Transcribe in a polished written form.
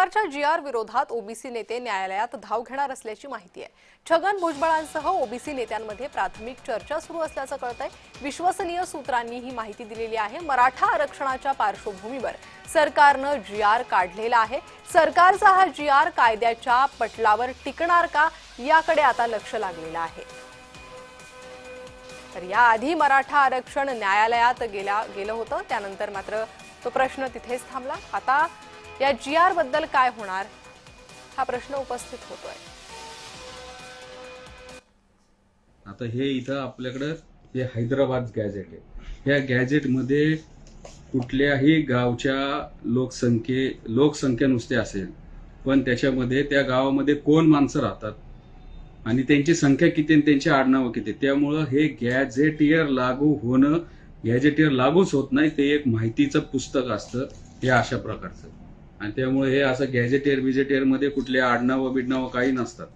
सरकारच्या जी.आर. विरोधात ओबीसी नेते न्यायालयात धाव घेणार असल्याची माहिती आहे। छगन भुजबळांसह ओबीसी नेत्यांमध्ये प्राथमिक चर्चा सुरू असल्याचं कळतंय। विश्वसनीय सूत्रांनी ही माहिती दिलेली आहे। मराठा आरक्षणाच्या पार्श्वभूमीवर सरकारनं जी.आर. काढलेला आहे। सरकारचा हा जी.आर. कायद्याच्या पटलावर टिकणार का याकडे आता लक्ष लागलेलं आहे। तर याआधी मराठा आरक्षण न्यायालयात गेलं होतं, त्यानंतर मात्र तो प्रश्न तिथेच थांबला। आता या जी.आर. बद्दल काय होणार हा प्रश्न उपस्थित होतोय। आता हे इथं आपल्याकडे हे हैदराबाद गॅझेट आहे। या गॅझेटमध्ये कुठल्याही गावच्या लोकसंख्या नुसते असेल, पण त्याच्यामध्ये त्या गावामध्ये कोण माणसं राहतात आणि त्यांची संख्या किती आणि त्यांची आडनावं किती, त्यामुळं हे गॅझेटियर लागू होणं गॅझेटियर लागूच होत नाही। ते एक माहितीचं पुस्तक असतं हे अशा प्रकारचं, आणि त्यामुळे हे असं गॅझेटियर मध्ये कुठले आडनावं बिडनावं काही नसतात।